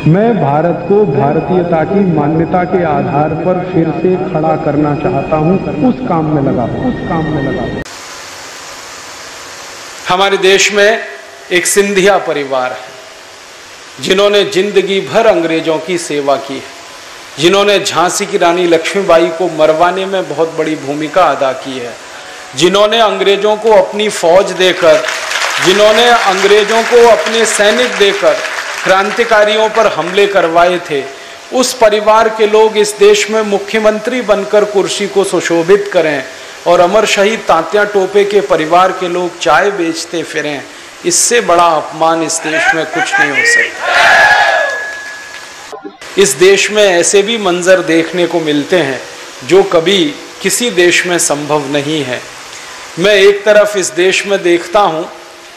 मैं भारत को भारतीयता की मान्यता के आधार पर फिर से खड़ा करना चाहता हूं, उस काम में लगा हूं। हमारे देश में एक सिंधिया परिवार है जिन्होंने जिंदगी भर अंग्रेजों की सेवा की है, जिन्होंने झांसी की रानी लक्ष्मीबाई को मरवाने में बहुत बड़ी भूमिका अदा की है, जिन्होंने अंग्रेजों को अपनी फौज देकर, जिन्होंने अंग्रेजों को अपने सैनिक देकर क्रांतिकारियों पर हमले करवाए थे। उस परिवार के लोग इस देश में मुख्यमंत्री बनकर कुर्सी को सुशोभित करें और अमर शहीद तात्या टोपे के परिवार के लोग चाय बेचते फिरें, इससे बड़ा अपमान इस देश में कुछ नहीं हो सकता। इस देश में ऐसे भी मंजर देखने को मिलते हैं जो कभी किसी देश में संभव नहीं है। मैं एक तरफ इस देश में देखता हूं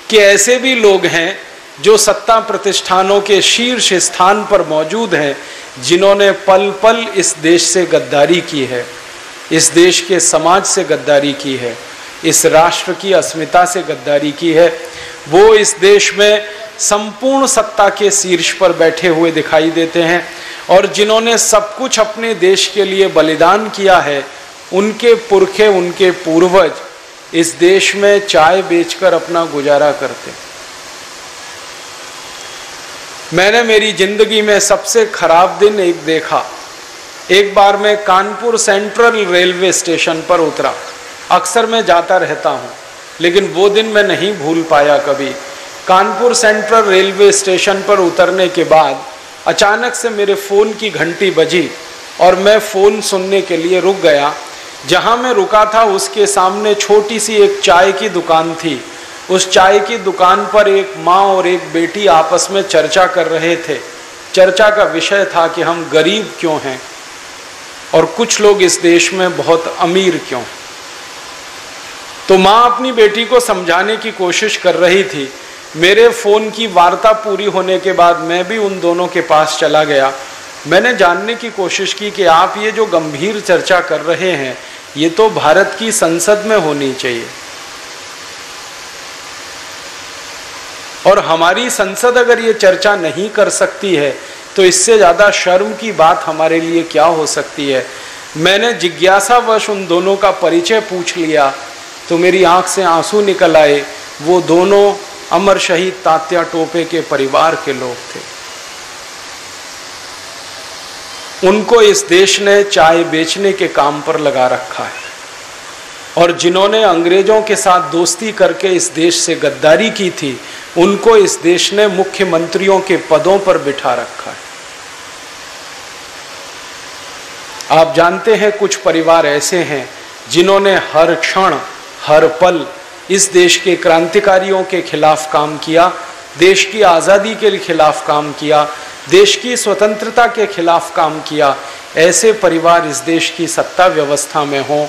कि ऐसे भी लोग हैं जो सत्ता प्रतिष्ठानों के शीर्ष स्थान पर मौजूद हैं, जिन्होंने पल पल इस देश से गद्दारी की है, इस देश के समाज से गद्दारी की है, इस राष्ट्र की अस्मिता से गद्दारी की है। वो इस देश में संपूर्ण सत्ता के शीर्ष पर बैठे हुए दिखाई देते हैं और जिन्होंने सब कुछ अपने देश के लिए बलिदान किया है, उनके पुरखे, उनके पूर्वज इस देश में चाय बेचकर अपना गुजारा करते। मैंने मेरी जिंदगी में सबसे खराब दिन एक देखा। एक बार मैं कानपुर सेंट्रल रेलवे स्टेशन पर उतरा। अक्सर मैं जाता रहता हूँ, लेकिन वो दिन मैं नहीं भूल पाया कभी। कानपुर सेंट्रल रेलवे स्टेशन पर उतरने के बाद अचानक से मेरे फ़ोन की घंटी बजी और मैं फ़ोन सुनने के लिए रुक गया। जहाँ मैं रुका था उसके सामने छोटी सी एक चाय की दुकान थी। उस चाय की दुकान पर एक माँ और एक बेटी आपस में चर्चा कर रहे थे। चर्चा का विषय था कि हम गरीब क्यों हैं और कुछ लोग इस देश में बहुत अमीर क्यों। तो माँ अपनी बेटी को समझाने की कोशिश कर रही थी। मेरे फ़ोन की वार्ता पूरी होने के बाद मैं भी उन दोनों के पास चला गया। मैंने जानने की कोशिश की कि आप ये जो गंभीर चर्चा कर रहे हैं, ये तो भारत की संसद में होनी चाहिए, और हमारी संसद अगर ये चर्चा नहीं कर सकती है तो इससे ज़्यादा शर्म की बात हमारे लिए क्या हो सकती है। मैंने जिज्ञासावश उन दोनों का परिचय पूछ लिया तो मेरी आंख से आंसू निकल आए। वो दोनों अमर शहीद तात्या टोपे के परिवार के लोग थे। उनको इस देश ने चाय बेचने के काम पर लगा रखा है और जिन्होंने अंग्रेजों के साथ दोस्ती करके इस देश से गद्दारी की थी, उनको इस देश ने मुख्यमंत्रियों के पदों पर बिठा रखा है। आप जानते हैं कुछ परिवार ऐसे हैं जिन्होंने हर क्षण, हर पल इस देश के क्रांतिकारियों के खिलाफ काम किया, देश की आज़ादी के खिलाफ काम किया, देश की स्वतंत्रता के खिलाफ काम किया। ऐसे परिवार इस देश की सत्ता व्यवस्था में हों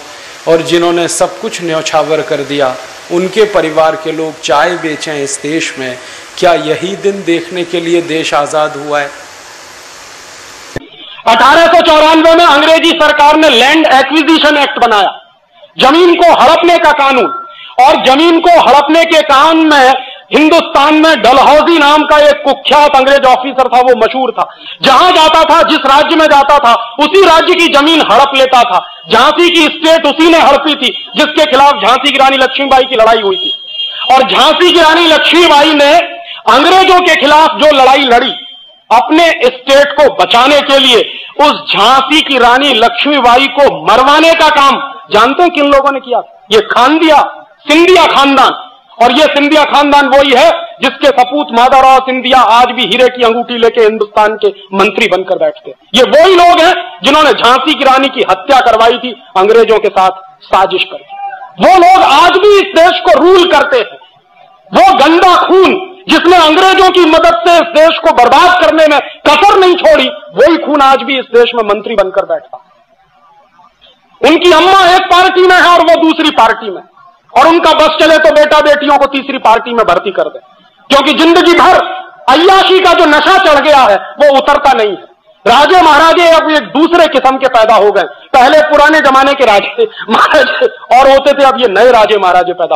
और जिन्होंने सब कुछ न्यौछावर कर दिया, उनके परिवार के लोग चाय बेचें इस देश में, क्या यही दिन देखने के लिए देश आजाद हुआ है? 1894 में अंग्रेजी सरकार ने लैंड एक्विजिशन एक्ट बनाया, जमीन को हड़पने का कानून। और जमीन को हड़पने के कानून में हिंदुस्तान में डलहौजी नाम का एक कुख्यात अंग्रेज ऑफिसर था, वो मशहूर था। जहां जाता था, जिस राज्य में जाता था, उसी राज्य की जमीन हड़प लेता था। झांसी की स्टेट उसी ने हड़पी थी जिसके खिलाफ झांसी की रानी लक्ष्मीबाई की लड़ाई हुई थी। और झांसी की रानी लक्ष्मीबाई ने अंग्रेजों के खिलाफ जो लड़ाई लड़ी अपने स्टेट को बचाने के लिए, उस झांसी की रानी लक्ष्मीबाई को मरवाने का काम जानते हैं किन लोगों ने किया? ये खानदिया सिंधिया खानदान। और ये सिंधिया खानदान वही है जिसके सपूत माधवराव सिंधिया आज भी हीरे की अंगूठी लेके हिंदुस्तान के मंत्री बनकर बैठते हैं। ये वही लोग हैं जिन्होंने झांसी की रानी की हत्या करवाई थी अंग्रेजों के साथ साजिश करके। वो लोग आज भी इस देश को रूल करते हैं। वो गंदा खून जिसने अंग्रेजों की मदद से इस देश को बर्बाद करने में कसर नहीं छोड़ी, वही खून आज भी इस देश में मंत्री बनकर बैठता। उनकी अम्मा एक पार्टी में है और वो दूसरी पार्टी में, और उनका बस चले तो बेटा बेटियों को तीसरी पार्टी में भर्ती कर दे, क्योंकि जिंदगी भर अय्याशी का जो नशा चढ़ गया है वो उतरता नहीं है। राजे महाराजे अब एक दूसरे किस्म के पैदा हो गए। पहले पुराने जमाने के राजे महाराजे और होते थे, अब ये नए राजे महाराजे पैदा हो